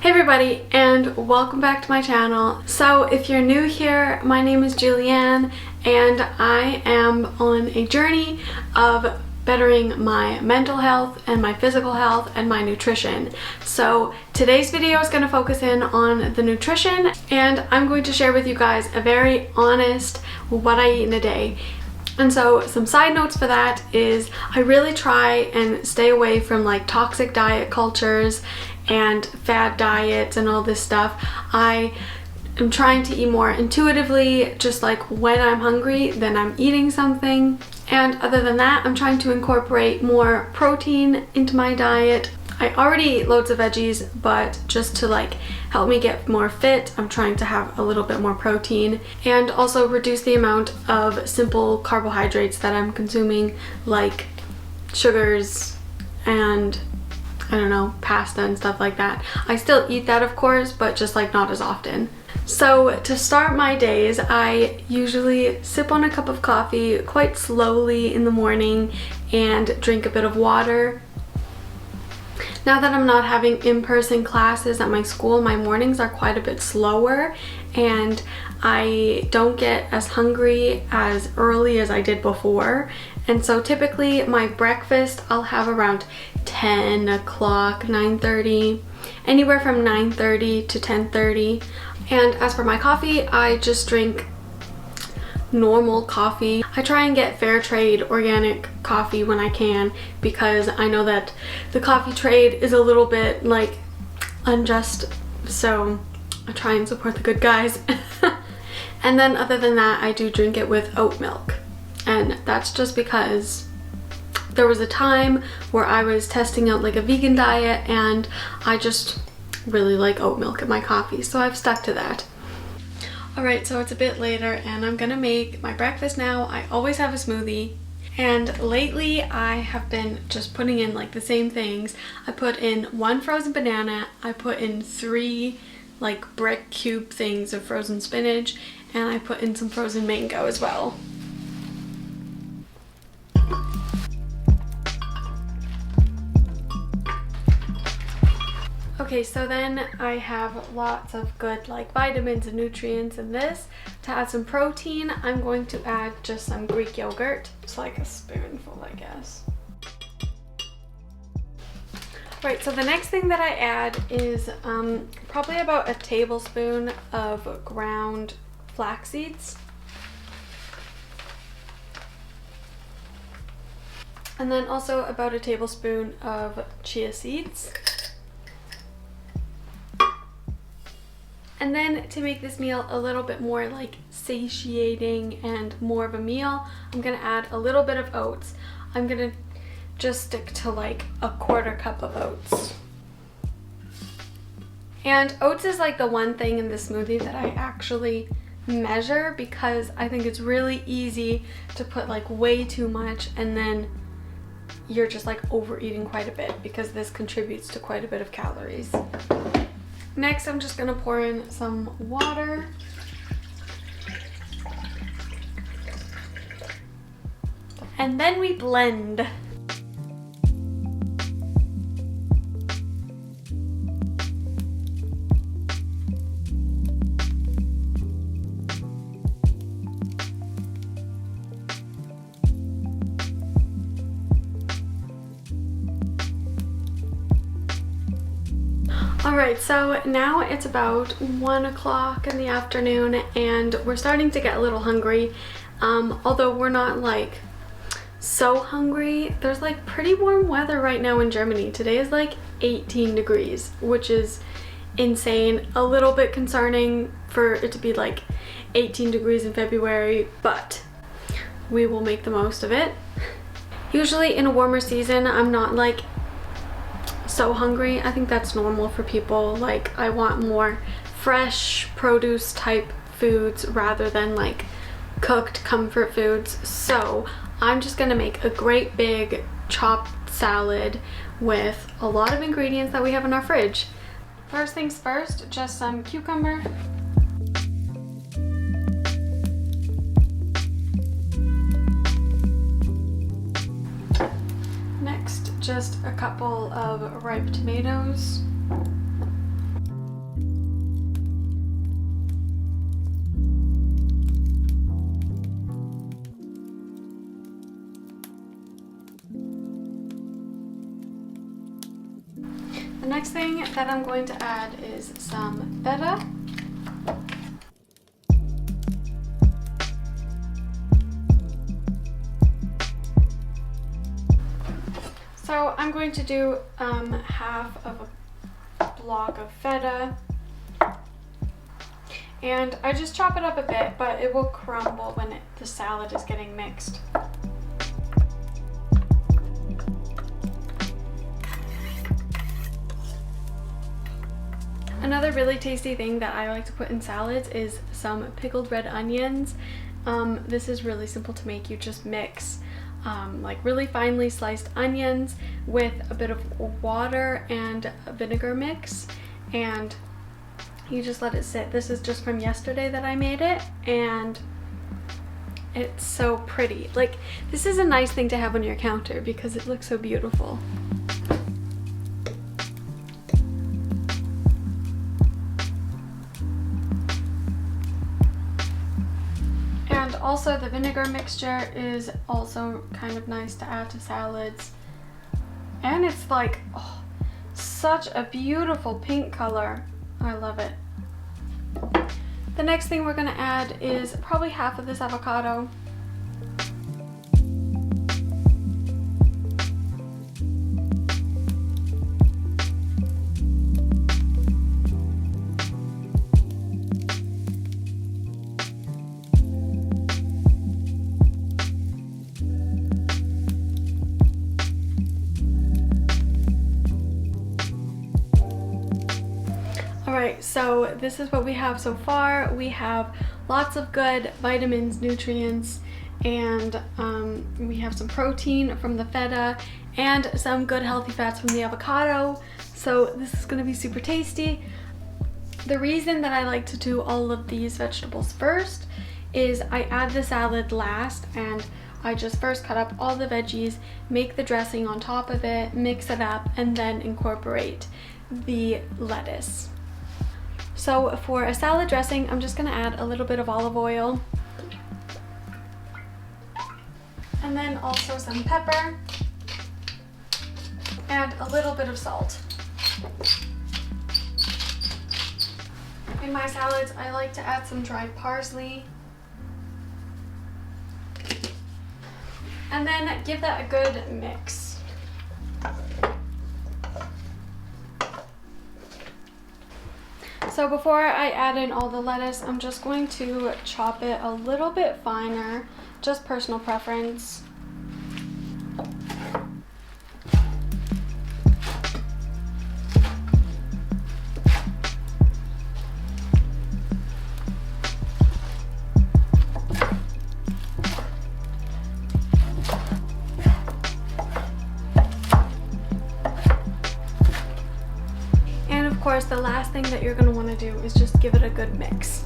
Hey everybody, and welcome back to my channel. So if you're new here, my name is Julianne and I am on a journey of bettering my mental health and my physical health and my nutrition. So today's video is going to focus in on the nutrition, and I'm going to share with you guys a very honest what I eat in a day. And so some side notes for that is I really try and stay away from like toxic diet cultures and fad diets and all this stuff. I am trying to eat more intuitively, just like when I'm hungry, then I'm eating something. And other than that, I'm trying to incorporate more protein into my diet. I already eat loads of veggies, but just to like help me get more fit, I'm trying to have a little bit more protein and also reduce the amount of simple carbohydrates that I'm consuming, like sugars and I don't know, pasta and stuff like that. I still eat that, of course, but just like not as often. So to start my days, I usually sip on a cup of coffee quite slowly in the morning and drink a bit of water. Now that I'm not having in-person classes at my school, my mornings are quite a bit slower and I don't get as hungry as early as I did before. And so typically my breakfast I'll have around 10 o'clock, 9:30, anywhere from 9:30 to 10:30. And as for my coffee, I just drink normal coffee. I try and get fair trade organic coffee when I can, because I know that the coffee trade is a little bit like unjust, so I try and support the good guys. And then other than that, I do drink it with oat milk, and that's just because there was a time where I was testing out like a vegan diet and I just really like oat milk in my coffee, so I've stuck to that. Alright, so it's a bit later and I'm gonna make my breakfast now. I always have a smoothie, and lately I have been just putting in like the same things. I put in 1 frozen banana, I put in 3 like brick cube things of frozen spinach, and I put in some frozen mango as well. Okay, so then I have lots of good like vitamins and nutrients in this. To add some protein, I'm going to add just some Greek yogurt. It's like a spoonful, I guess. Right, so the next thing that I add is probably about a tablespoon of ground flax seeds. And then also about a tablespoon of chia seeds. And then to make this meal a little bit more like satiating and more of a meal, I'm gonna add a little bit of oats. I'm gonna just stick to like a 1/4 cup of oats. And oats is like the one thing in this smoothie that I actually measure, because I think it's really easy to put like way too much and then you're just like overeating quite a bit, because this contributes to quite a bit of calories. Next, I'm just gonna pour in some water. And then we blend. Alright, so now it's about 1 o'clock in the afternoon and we're starting to get a little hungry. Although we're not like so hungry. There's like pretty warm weather right now in Germany. Today is like 18 degrees, which is insane. A little bit concerning for it to be like 18 degrees in February, but we will make the most of it. Usually in a warmer season, I'm not like so hungry. I think that's normal for people. Like, I want more fresh produce type foods rather than like cooked comfort foods. So I'm just gonna make a great big chopped salad with a lot of ingredients that we have in our fridge. First things first, just some cucumber. Next, just a couple of ripe tomatoes. next thing that I'm going to add is some feta. So I'm going to do half of a block of feta, and I just chop it up a bit, but it will crumble when the salad is getting mixed. Another really tasty thing that I like to put in salads is some pickled red onions. This is really simple to make. You just mix like really finely sliced onions with a bit of water and a vinegar mix, and you just let it sit. This is just from yesterday that I made it, and it's so pretty. Like, this is a nice thing to have on your counter because it looks so beautiful. Also, the vinegar mixture is also kind of nice to add to salads. And it's like, oh, such a beautiful pink color. I love it. The next thing we're gonna add is probably half of this avocado. Alright, so this is what we have so far. We have lots of good vitamins, nutrients, and we have some protein from the feta and some good healthy fats from the avocado. So this is going to be super tasty. The reason that I like to do all of these vegetables first is I add the salad last, and I just first cut up all the veggies, make the dressing on top of it, mix it up, and then incorporate the lettuce. So for a salad dressing, I'm just gonna add a little bit of olive oil, and then also some pepper and a little bit of salt. In my salads, I like to add some dried parsley, and then give that a good mix. So before I add in all the lettuce, I'm just going to chop it a little bit finer, just personal preference. Of course, the last thing that you're going to want to do is just give it a good mix.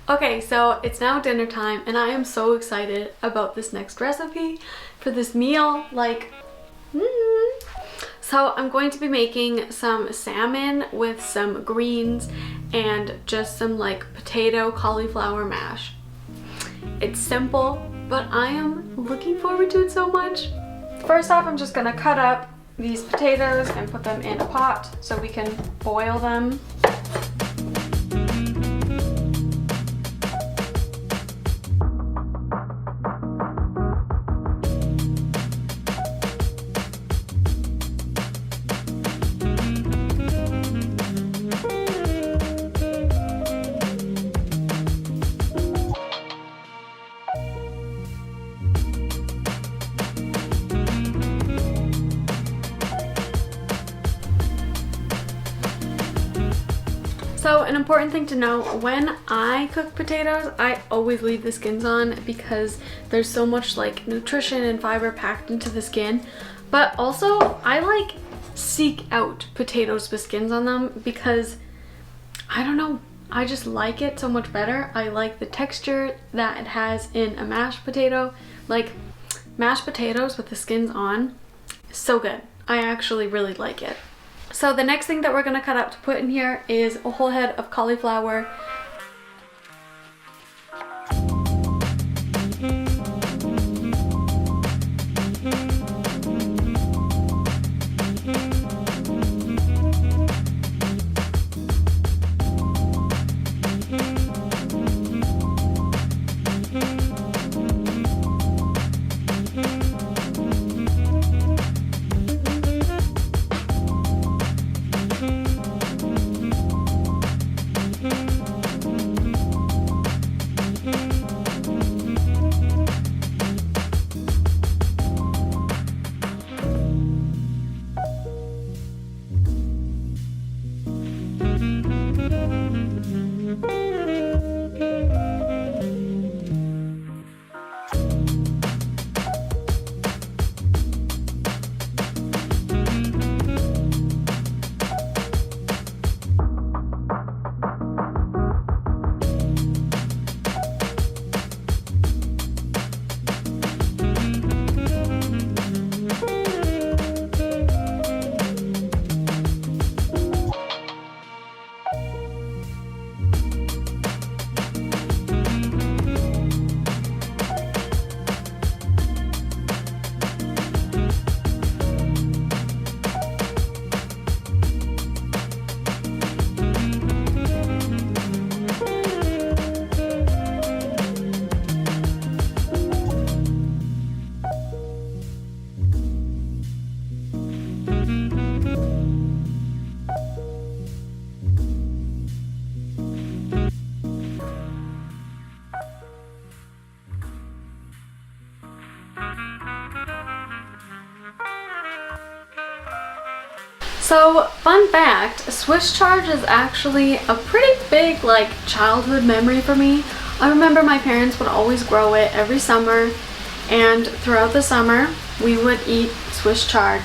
Okay, so it's now dinner time, and I am so excited about this next recipe for this meal. So I'm going to be making some salmon with some greens and just some like potato cauliflower mash. It's simple, but I am looking forward to it so much. First off, I'm just gonna cut up these potatoes and put them in a pot so we can boil them. So an important thing to know, when I cook potatoes, I always leave the skins on because there's so much like nutrition and fiber packed into the skin. But also I like seek out potatoes with skins on them because I don't know, I just like it so much better. I like the texture that it has in a mashed potato. Like mashed potatoes with the skins on, so good. I actually really like it. So the next thing that we're gonna cut out to put in here is a whole head of cauliflower. So, fun fact, Swiss chard is actually a pretty big like childhood memory for me. I remember my parents would always grow it every summer, and throughout the summer we would eat Swiss chard,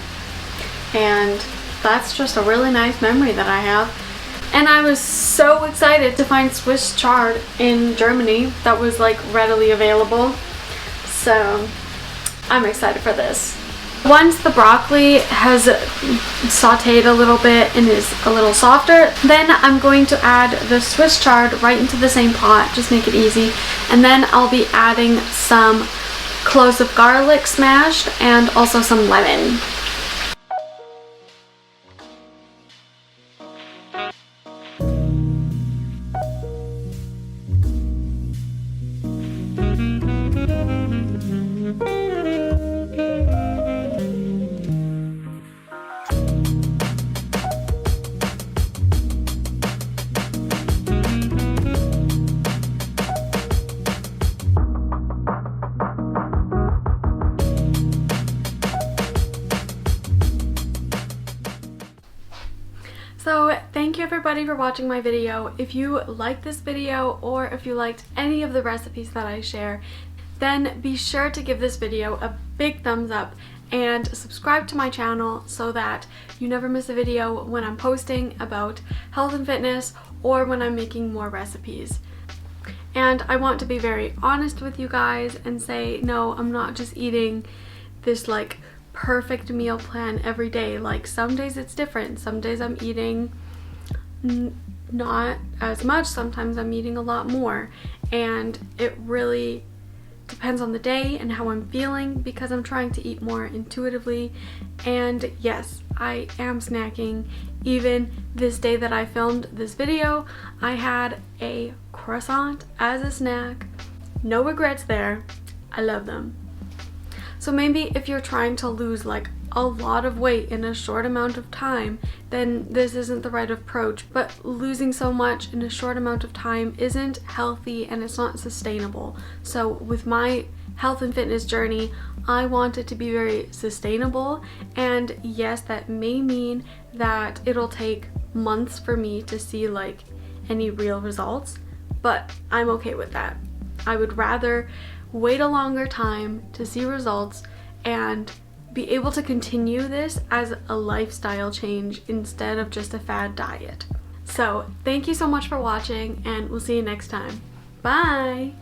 and that's just a really nice memory that I have. And I was so excited to find Swiss chard in Germany that was like readily available, so I'm excited for this. Once the broccoli has sauteed a little bit and is a little softer, then I'm going to add the Swiss chard right into the same pot, just make it easy. And then I'll be adding some cloves of garlic smashed and also some lemon. So thank you everybody for watching my video. If you liked this video or if you liked any of the recipes that I share, then be sure to give this video a big thumbs up and subscribe to my channel so that you never miss a video when I'm posting about health and fitness or when I'm making more recipes. And I want to be very honest with you guys and say, no, I'm not just eating this like perfect meal plan every day. Like some days it's different. Some days I'm eating not as much, sometimes I'm eating a lot more, and it really depends on the day and how I'm feeling because I'm trying to eat more intuitively. And yes, I am snacking. Even this day that I filmed this video, I had a croissant as a snack. No regrets there. I love them. So maybe if you're trying to lose like a lot of weight in a short amount of time, then this isn't the right approach. But losing so much in a short amount of time isn't healthy and it's not sustainable. So with my health and fitness journey, I want it to be very sustainable. And yes, that may mean that it'll take months for me to see like any real results, but I'm okay with that. I would rather wait a longer time to see results and be able to continue this as a lifestyle change instead of just a fad diet. So thank you so much for watching, and we'll see you next time. Bye!